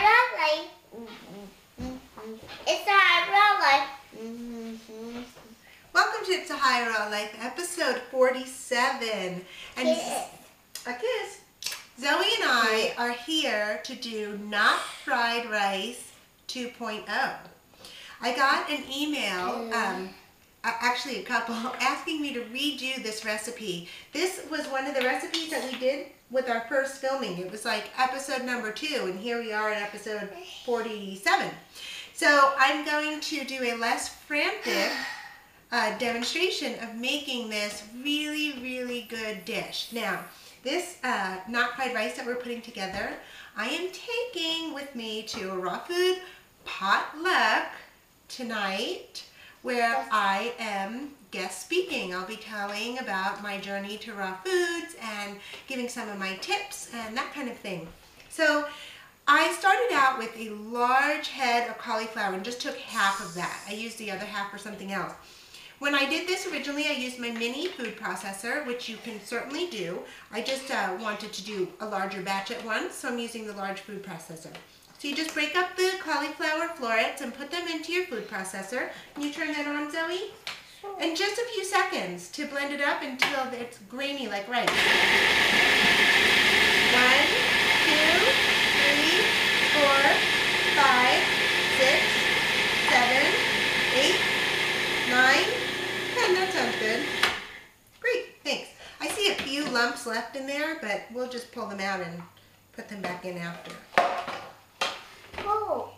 high road life. It's a high road life. Welcome to It's a High Road Life, episode 47. And a kiss. Zoe and I are here to do Not Fried Rice 2.0. I got an email, actually a couple, asking me to redo this recipe. This was one of the recipes that we did with our first filming. It was like episode number 2, and here we are at episode 47. So I'm going to do a less frantic demonstration of making this really good dish. Now, this not fried rice that we're putting together, I am taking with me to a raw food potluck tonight where I am guest speaking. I'll be telling about my journey to raw foods and giving some of my tips and that kind of thing. So I started out with a large head of cauliflower and just took half of that. I used the other half for something else. When I did this originally, I used my mini food processor, which you can certainly do. I just wanted to do a larger batch at once, so I'm using the large food processor. So you just break up the cauliflower florets and put them into your food processor. Can you turn that on, Zoe? Sure. And just a few seconds to blend it up until it's grainy like rice. 1, 2, 3, 4, 5, 6, 7, 8, 9, 10. That sounds good. Great, thanks. I see a few lumps left in there, but we'll just pull them out and put them back in after. Oh.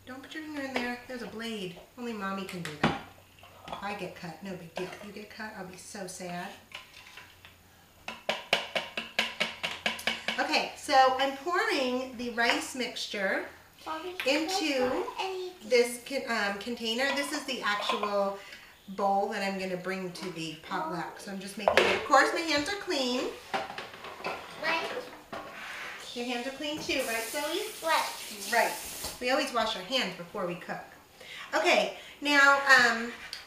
Don't put your finger in there. There's a blade. Only mommy can do that. If I get cut, no big deal. If you get cut, I'll be so sad. Okay, so I'm pouring the rice mixture into this container. This is the actual bowl that I'm going to bring to the potluck. So I'm just making it. Of course, my hands are clean. Your hands are clean too, right, Zoe? Right. We always wash our hands before we cook. Okay, now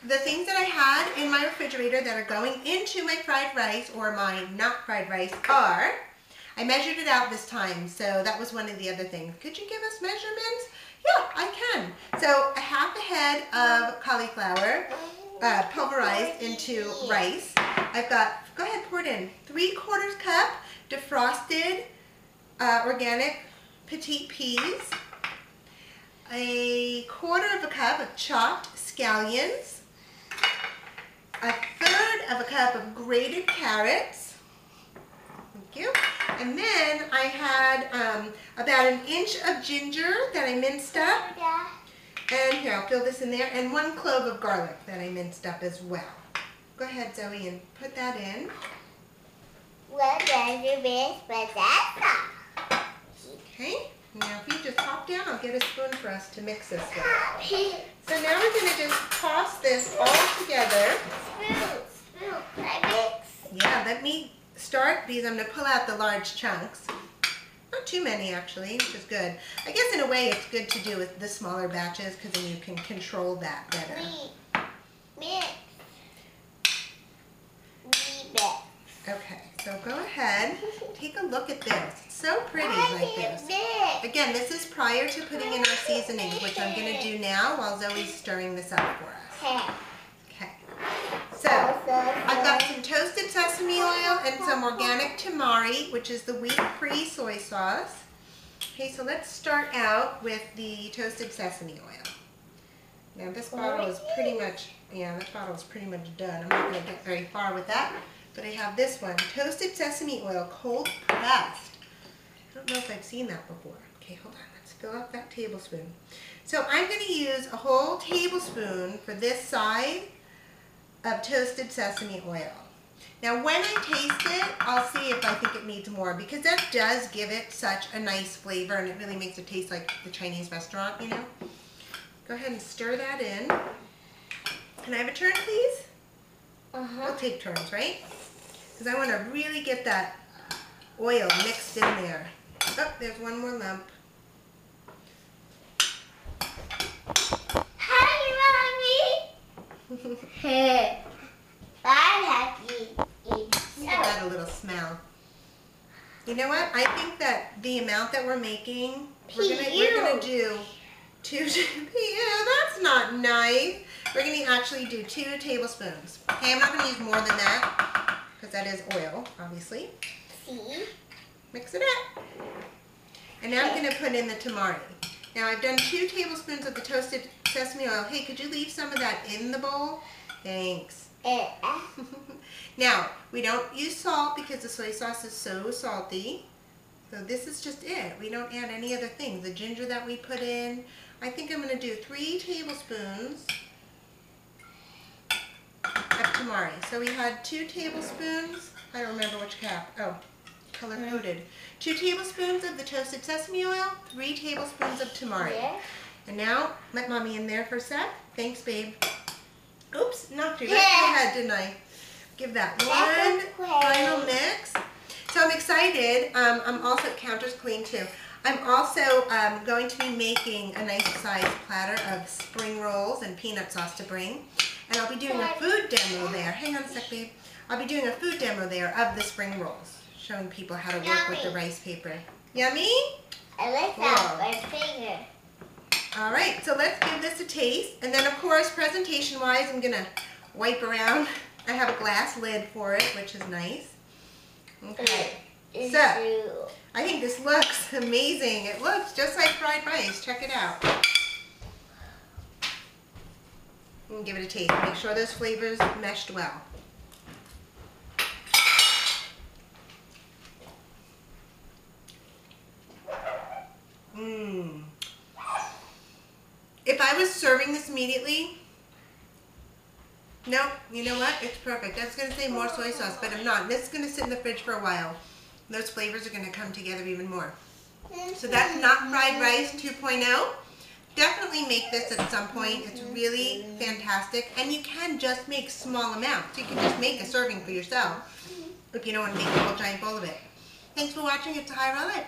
the things that I had in my refrigerator that are going into my fried rice or my not fried rice are, I measured it out this time, so that was one of the other things. Could you give us measurements? Yeah, I can. So a half a head of cauliflower pulverized into rice. I've got, go ahead, pour it in, 3/4 cup defrosted organic petite peas, 1/4 cup of chopped scallions, 1/3 cup of grated carrots. Thank you. And then I had about 1 inch of ginger that I minced up. And here, I'll fill this in there. And 1 clove of garlic that I minced up as well. Go ahead, Zoe, and put that in. Okay, now if you just hop down, I'll get a spoon for us to mix this with. So now we're going to just toss this all together. Yeah, let me start because I'm going to pull out the large chunks. Not too many actually, which is good. I guess in a way it's good to do with the smaller batches because then you can control that better. Okay, so go ahead, take a look at this. It's so pretty like this. Again, this is prior to putting in our seasonings, which I'm going to do now while Zoe's stirring this up for us. Okay, so I've got some toasted sesame oil and some organic tamari, which is the wheat-free soy sauce. Okay, so let's start out with the toasted sesame oil. Now this bottle is pretty much, that bottle is pretty much done. I'm not going to get very far with that. But I have this one, toasted sesame oil, cold pressed. I don't know if I've seen that before. Okay, hold on, let's fill up that tablespoon. So I'm going to use a whole tablespoon for this side of toasted sesame oil. Now when I taste it, I'll see if I think it needs more because that does give it such a nice flavor and it really makes it taste like the Chinese restaurant, you know. Go ahead and stir that in. Can I have a turn, please? We'll take turns, right? Because I want to really get that oil mixed in there. Oh, there's one more lump. Hi, Mommy. I'm happy. Give that a little smell. You know what? I think that the amount that we're making, we're gonna do 2. Yeah, that's not nice. We're gonna actually do 2 tablespoons. Okay, I'm not gonna use more than that because that is oil, obviously. See? Mix it up. And now I'm gonna put in the tamari. Now I've done 2 tablespoons of the toasted sesame oil. Hey, could you leave some of that in the bowl? Thanks. Now, we don't use salt because the soy sauce is so salty. So this is just it. We don't add any other things. The ginger that we put in, I think I'm going to do 3 tablespoons of tamari. So we had 2 tablespoons. I don't remember which cap. Oh, color coded. 2 tablespoons of the toasted sesame oil, 3 tablespoons of tamari. Yeah. And now, let mommy in there for a sec. Thanks, babe. Oops, knocked you right in the head, didn't I? Give that one final mix. So I'm excited. I'm also, counter's clean too. I'm also going to be making a nice sized platter of spring rolls and peanut sauce to bring. And I'll be doing a food demo there. Hang on a sec, babe. I'll be doing a food demo there of the spring rolls, showing people how to work with the rice paper. Yummy? I like that, my finger. All right, so let's give this a taste. And then, of course, presentation-wise, I'm going to wipe around. I have a glass lid for it, which is nice. Okay, so I think this looks amazing. It looks just like fried rice. Check it out. And give it a taste. Make sure those flavors meshed well. Mmm. If I was serving this immediately, nope, you know what? It's perfect. I was going to say more soy sauce, but I'm not. This is going to sit in the fridge for a while. Those flavors are going to come together even more. So that's Not Fried Rice 2.0. Definitely make this at some point. It's really fantastic. And you can just make small amounts. You can just make a serving for yourself if you don't want to make a whole giant bowl of it. Thanks for watching. It's a high relic.